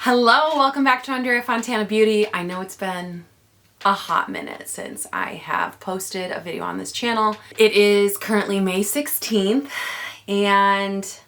Hello, welcome back to Andrea Fontana Beauty. I know it's been a hot minute since I have posted a video on this channel. It is currently May 16th and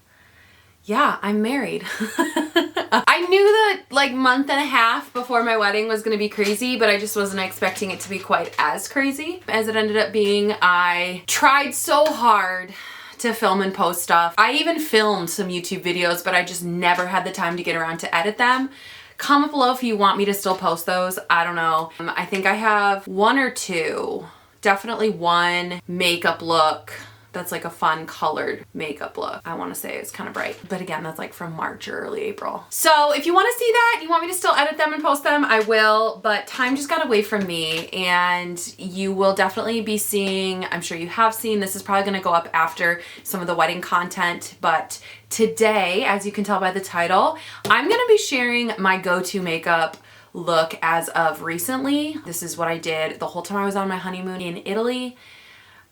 yeah, I'm married. I knew that like month and a half before my wedding was gonna be crazy, but I just wasn't expecting it to be quite as crazy as it ended up being. I tried so hard to film and post stuff. I even filmed some YouTube videos, but I just never had the time to get around to edit them. Comment below if you want me to still post those. I don't know. I think I have one or two, definitely one makeup look that's like a fun colored makeup look. I want to say it's kind of bright, but again, that's like from March or early April. So if you want to see that, you want me to still edit them and post them, I will, but time just got away from me and you will definitely be seeing, I'm sure you have seen, this is probably going to go up after some of the wedding content, but today, as you can tell by the title, I'm going to be sharing my go-to makeup look as of recently. This is what I did the whole time I was on my honeymoon in Italy.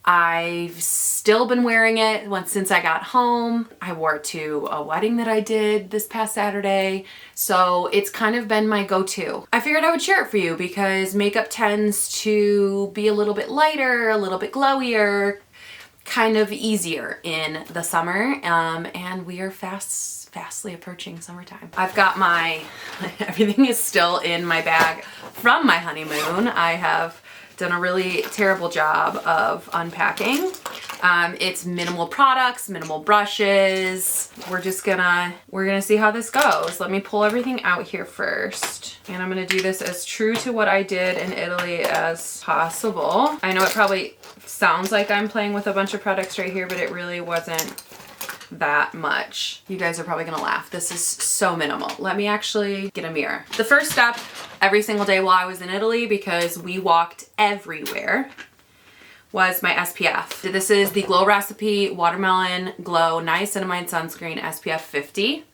I've still been wearing it since I got home. I wore it to a wedding that I did this past Saturday. So it's kind of been my go-to. I figured I would share it for you because makeup tends to be a little bit lighter, a little bit glowier, kind of easier in the summer. And we are fastly approaching summertime. I've got everything is still in my bag from my honeymoon. I have done a really terrible job of unpacking. It's minimal products, minimal brushes. We're gonna see how this goes. Let me pull everything out here first. And I'm gonna do this as true to what I did in Italy as possible. I know it probably sounds like I'm playing with a bunch of products right here, but it really wasn't that much. You guys are probably gonna laugh. This is so minimal. Let me actually get a mirror. The first step every single day while I was in Italy, because we walked everywhere, was my SPF. This is the Glow Recipe Watermelon Glow Niacinamide Sunscreen SPF 50.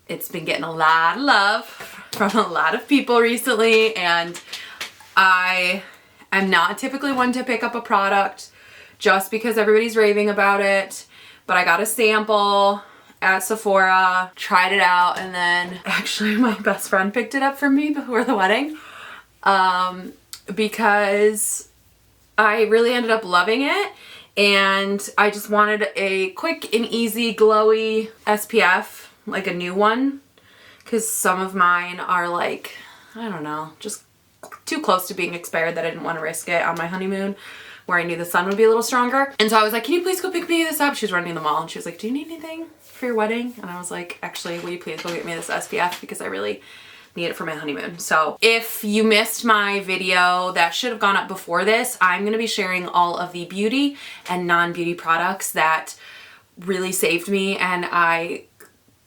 It's been getting a lot of love from a lot of people recently, and I am not typically one to pick up a product just because everybody's raving about it, but I got a sample at Sephora, tried it out, and then actually my best friend picked it up for me before the wedding because I really ended up loving it, and I just wanted a quick and easy glowy SPF, like a new one, because some of mine are like, I don't know, just too close to being expired that I didn't want to risk it on my honeymoon, where I knew the sun would be a little stronger. And so I was like, can you please go pick me this up? She was running in the mall and she was like, do you need anything for your wedding? And I was like, actually, will you please go get me this SPF because I really need it for my honeymoon. So if you missed my video that should have gone up before this, I'm gonna be sharing all of the beauty and non-beauty products that really saved me and I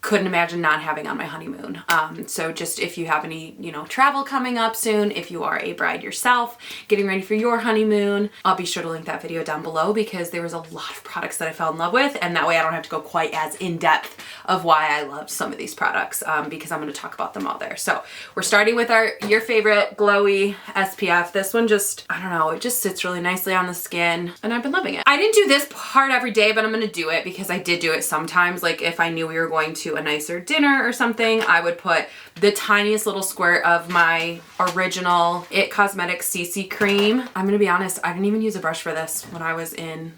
couldn't imagine not having on my honeymoon. So just if you have any, travel coming up soon, if you are a bride yourself, getting ready for your honeymoon, I'll be sure to link that video down below because there was a lot of products that I fell in love with, and that way I don't have to go quite as in depth of why I loved some of these products because I'm going to talk about them all there. So we're starting with your favorite glowy SPF. This one just, I don't know, it just sits really nicely on the skin and I've been loving it. I didn't do this part every day, but I'm going to do it because I did do it sometimes. Like if I knew we were going to a nicer dinner or something, I would put the tiniest little squirt of my original It Cosmetics CC cream. I'm gonna be honest, I didn't even use a brush for this when I was in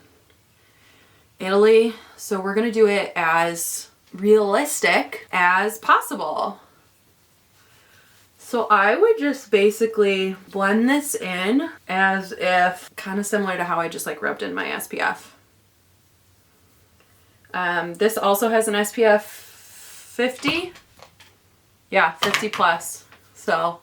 Italy, so we're gonna do it as realistic as possible. So I would just basically blend this in as if, kind of similar to how I just like rubbed in my SPF. This also has an SPF 50. Yeah, 50 plus. So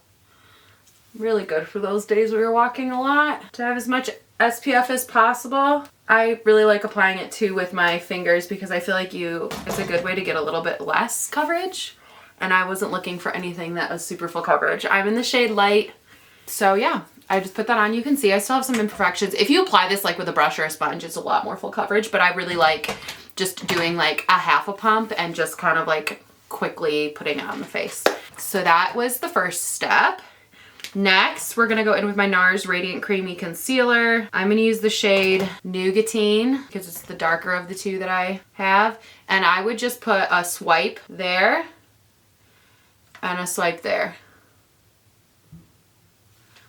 really good for those days we were walking a lot. To have as much SPF as possible. I really like applying it too with my fingers because I feel like it's a good way to get a little bit less coverage. And I wasn't looking for anything that was super full coverage. I'm in the shade light. So yeah, I just put that on. You can see I still have some imperfections. If you apply this like with a brush or a sponge, it's a lot more full coverage, but I really like just doing like a half a pump and just kind of like quickly putting it on the face. So that was the first step. Next, we're gonna go in with my NARS Radiant Creamy Concealer. I'm gonna use the shade Nougatine because it's the darker of the two that I have. And I would just put a swipe there and a swipe there.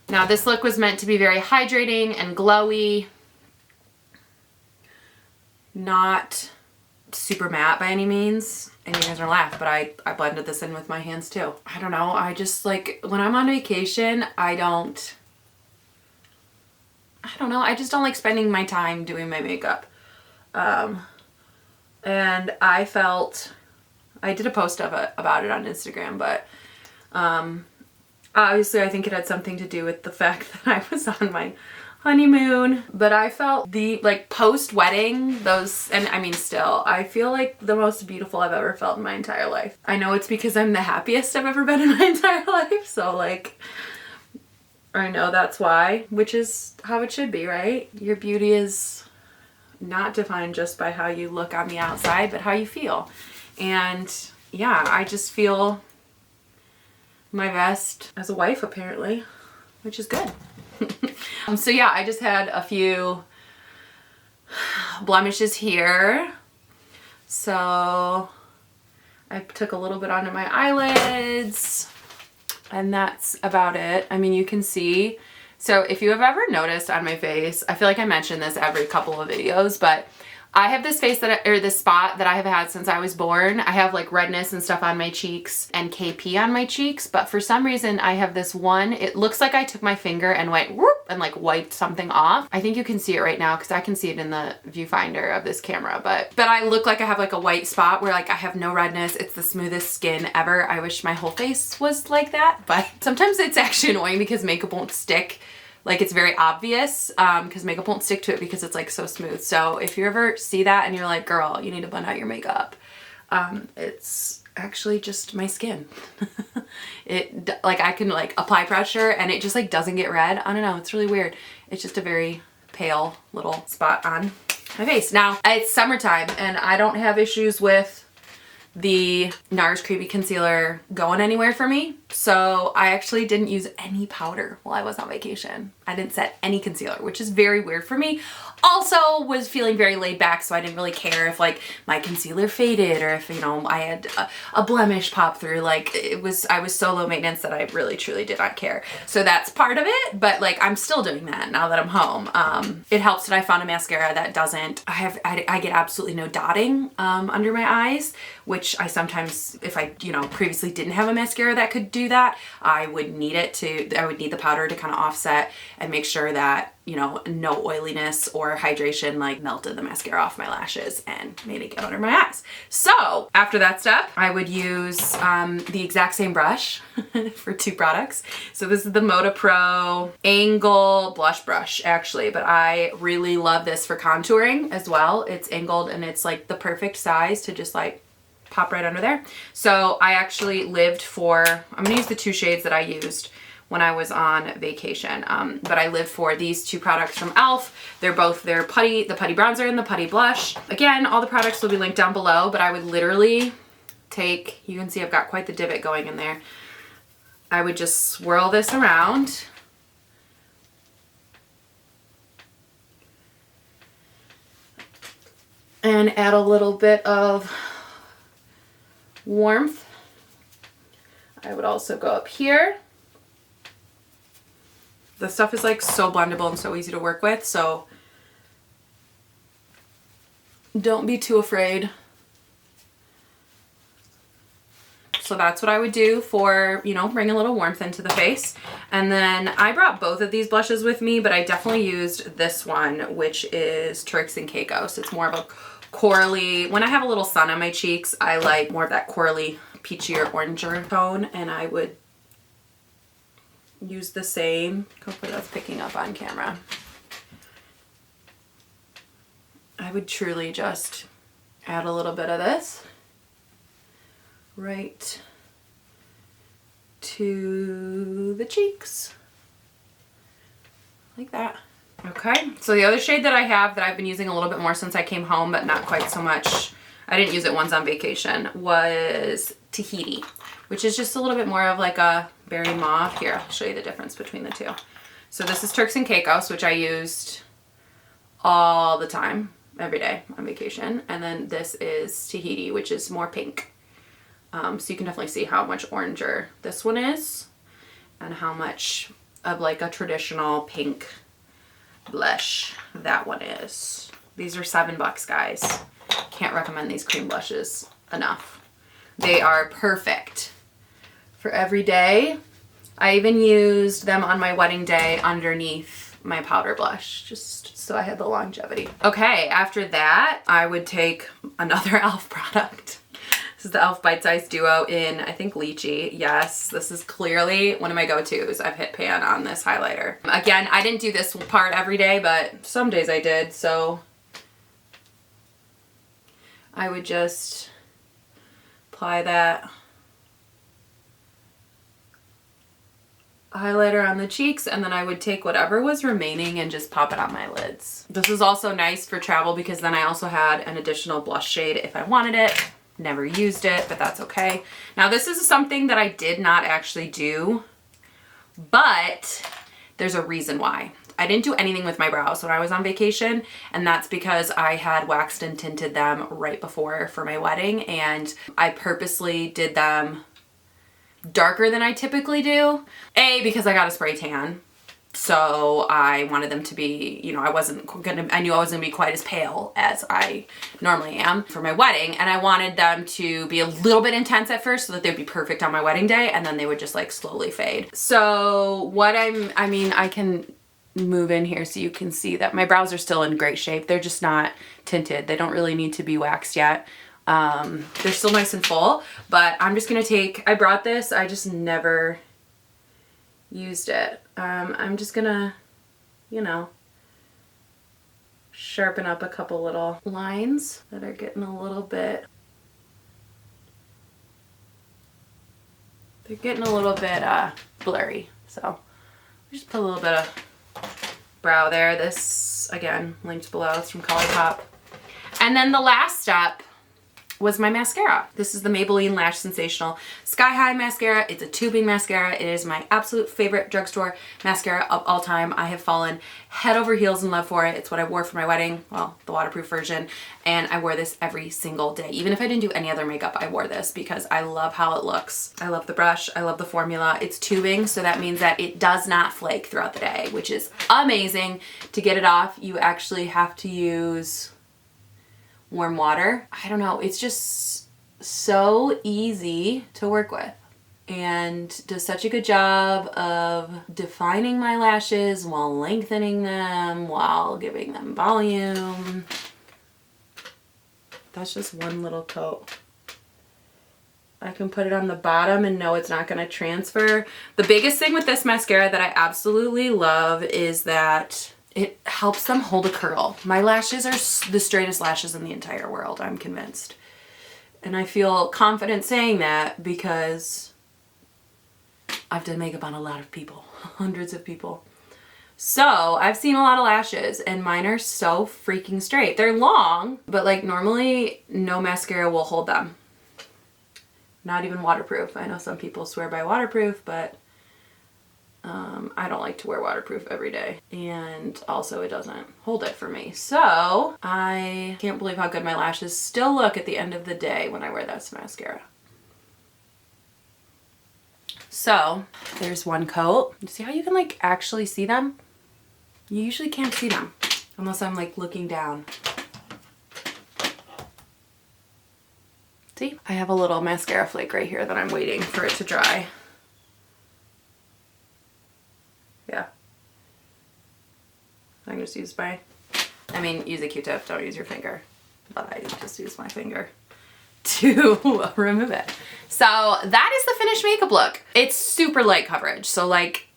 Now this look was meant to be very hydrating and glowy, not super matte by any means. And you guys are gonna laugh, but I blended this in with my hands too. I don't know, I just like, when I'm on vacation, I don't know, I just don't like spending my time doing my makeup. And I felt, I did a post about it on Instagram, but obviously I think it had something to do with the fact that I was on my honeymoon, but I felt the like post-wedding, those, and I mean still, I feel like the most beautiful I've ever felt in my entire life. I know it's because I'm the happiest I've ever been in my entire life, so like, I know that's why, which is how it should be, right? Your beauty is not defined just by how you look on the outside, but how you feel. And yeah, I just feel my best as a wife apparently, which is good. So yeah, I just had a few blemishes here. So I took a little bit onto my eyelids and that's about it. I mean, you can see. So if you have ever noticed on my face, I feel like I mention this every couple of videos, but I have this face that, or this spot that I have had since I was born. I have like redness and stuff on my cheeks and KP on my cheeks, but for some reason I have this one, it looks like I took my finger and went whoop and like wiped something off. I think you can see it right now because I can see it in the viewfinder of this camera, but I look like I have like a white spot where like I have no redness. It's the smoothest skin ever. I wish my whole face was like that, but sometimes it's actually annoying because makeup won't stick. Like it's very obvious because makeup won't stick to it because it's like so smooth. So if you ever see that and you're like, girl, you need to blend out your makeup, it's actually just my skin. It like I can like apply pressure and it just like doesn't get red. I don't know, it's really weird. It's just a very pale little spot on my face. Now it's summertime and I don't have issues with the NARS Creamy Concealer going anywhere for me. So I actually didn't use any powder while I was on vacation. I didn't set any concealer, which is very weird for me. Also was feeling very laid back, so I didn't really care if like my concealer faded or if, you know, I had a blemish pop through. Like I was so low maintenance that I really truly did not care. So that's part of it, but like I'm still doing that now that I'm home. It helps that I found a mascara that doesn't, I get absolutely no dotting under my eyes, which I sometimes, if I, you know, previously didn't have a mascara that could do that, I would need the powder to kind of offset and make sure that, you know, no oiliness or hydration like melted the mascara off my lashes and made it get under my eyes. So after that step, I would use the exact same brush for two products. So this is the Moda Pro Angle Blush Brush actually, but I really love this for contouring as well. It's angled and it's like the perfect size to just like pop right under there. So I actually lived for, I'm gonna use the two shades that I used when I was on vacation. But I lived for these two products from e.l.f. They're both the Putty Bronzer and the Putty Blush. Again, all the products will be linked down below, but I would literally take, you can see I've got quite the divot going in there. I would just swirl this around. And add a little bit of warmth. I would also go up here. The stuff is like so blendable and so easy to work with, so don't be too afraid. So that's what I would do for, you know, bring a little warmth into the face. And then I brought both of these blushes with me, but I definitely used this one, which is Turks and Caicos. It's more of a corally, when I have a little sun on my cheeks, I like more of that corally, peachier, oranger tone, and I would use the same, hopefully that's picking up on camera. I would truly just add a little bit of this right to the cheeks, like that. Okay, so the other shade that I have that I've been using a little bit more since I came home, but not quite so much, I didn't use it once on vacation, was Tahiti, which is just a little bit more of like a berry mauve. Here, I'll show you the difference between the two. So this is Turks and Caicos, which I used all the time, every day on vacation. And then this is Tahiti, which is more pink. So you can definitely see how much oranger this one is and how much of like a traditional pink blush that one is. These are $7, guys. Can't recommend these cream blushes enough. They are perfect for every day. I even used them on my wedding day underneath my powder blush, just so I had the longevity. Okay, after that, I would take another e.l.f. product. This is the e.l.f. Bite Size Duo in, I think, Lychee. Yes, this is clearly one of my go-tos. I've hit pan on this highlighter. Again, I didn't do this part every day, but some days I did, so I would just apply that highlighter on the cheeks, and then I would take whatever was remaining and just pop it on my lids. This is also nice for travel because then I also had an additional blush shade if I wanted it. Never used it, but that's okay. Now this is something that I did not actually do, but there's a reason why. I didn't do anything with my brows when I was on vacation, and that's because I had waxed and tinted them right before for my wedding, and I purposely did them darker than I typically do. A, because I got a spray tan. So I wanted them to be, you know, I knew I wasn't gonna be quite as pale as I normally am for my wedding. And I wanted them to be a little bit intense at first so that they'd be perfect on my wedding day. And then they would just like slowly fade. So I can move in here so you can see that my brows are still in great shape. They're just not tinted. They don't really need to be waxed yet. They're still nice and full, but I'm just gonna I brought this, I just never used it. I'm just gonna, you know, sharpen up a couple little lines that are getting a little bit, blurry. So just put a little bit of brow there. This, again, linked below, it's from ColourPop. And then the last step was my mascara. This is the Maybelline Lash Sensational Sky High Mascara. It's a tubing mascara. It is my absolute favorite drugstore mascara of all time. I have fallen head over heels in love for it. It's what I wore for my wedding, well, the waterproof version, and I wore this every single day. Even if I didn't do any other makeup, I wore this because I love how it looks. I love the brush. I love the formula. It's tubing, so that means that it does not flake throughout the day, which is amazing. To get it off, you actually have to use warm water. I don't know, it's just so easy to work with and does such a good job of defining my lashes while lengthening them, while giving them volume. That's just one little coat. I can put it on the bottom and know it's not going to transfer. The biggest thing with this mascara that I absolutely love is that it helps them hold a curl. My lashes are the straightest lashes in the entire world, I'm convinced. And I feel confident saying that because I've done makeup on a lot of people, hundreds of people. So I've seen a lot of lashes and mine are so freaking straight. They're long, but like normally no mascara will hold them. Not even waterproof. I know some people swear by waterproof, but I don't like to wear waterproof every day, and also it doesn't hold it for me. So I can't believe how good my lashes still look at the end of the day when I wear this mascara. So there's one coat. See how you can like actually see them? You usually can't see them unless I'm like looking down. See? I have a little mascara flake right here that I'm waiting for it to dry. Yeah. I just use use a Q-tip, don't use your finger. But I just use my finger to remove it. So that is the finished makeup look. It's super light coverage. So like,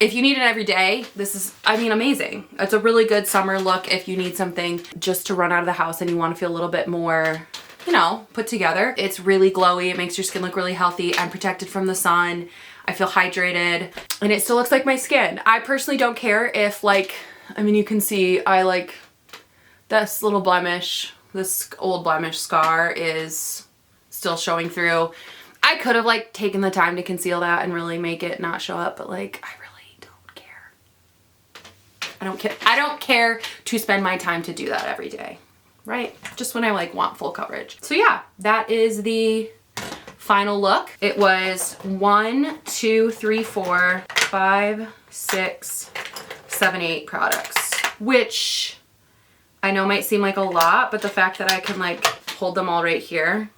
if you need it every day, this is, amazing. It's a really good summer look if you need something just to run out of the house and you want to feel a little bit more, you know, put together. It's really glowy. It makes your skin look really healthy and protected from the sun. I feel hydrated and it still looks like my skin. I personally don't care if like, you can see I like this little blemish, this old blemish scar is still showing through. I could have like taken the time to conceal that and really make it not show up, but like, I really don't care. I don't care to spend my time to do that every day, right? Just when I like want full coverage. So yeah, that is the final look. It was 1, 2, 3, 4, 5, 6, 7, 8 products, which I know might seem like a lot, but the fact that I can like hold them all right here.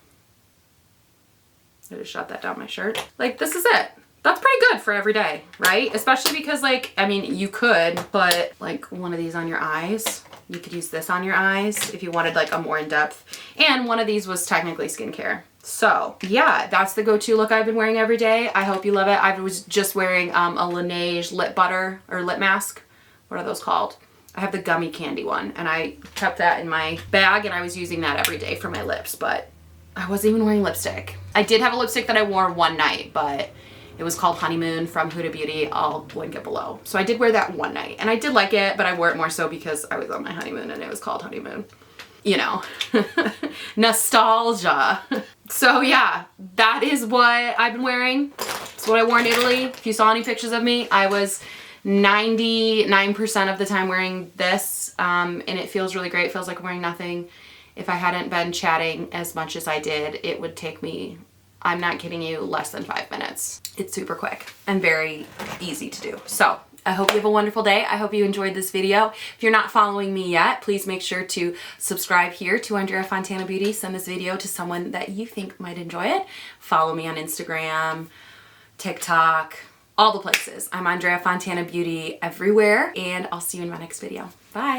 I just shot that down my shirt. Like, this is it. That's pretty good for every day, right? Especially because, like, I mean, you could put like one of these on your eyes. You could use this on your eyes if you wanted like a more in-depth. And one of these was technically skincare. So yeah, that's the go-to look I've been wearing every day. I hope you love it. I was just wearing a Laneige lip butter or lip mask. What are those called? I have the gummy candy one, and I kept that in my bag, and I was using that every day for my lips, but I wasn't even wearing lipstick. I did have a lipstick that I wore one night, but it was called Honeymoon from Huda Beauty. I'll link it below. So I did wear that one night, and I did like it, but I wore it more so because I was on my honeymoon and it was called Honeymoon. You know, nostalgia. So yeah, that is what I've been wearing. It's what I wore in Italy. If you saw any pictures of me, I was 99% of the time wearing this, and it feels really great. It feels like I'm wearing nothing. If I hadn't been chatting as much as I did, it would take me, I'm not kidding you, less than 5 minutes. It's super quick and very easy to do. So I hope you have a wonderful day. I hope you enjoyed this video. If you're not following me yet, please make sure to subscribe here to Andrea Fontana Beauty. Send this video to someone that you think might enjoy it. Follow me on Instagram, TikTok, all the places. I'm Andrea Fontana Beauty everywhere, and I'll see you in my next video. Bye.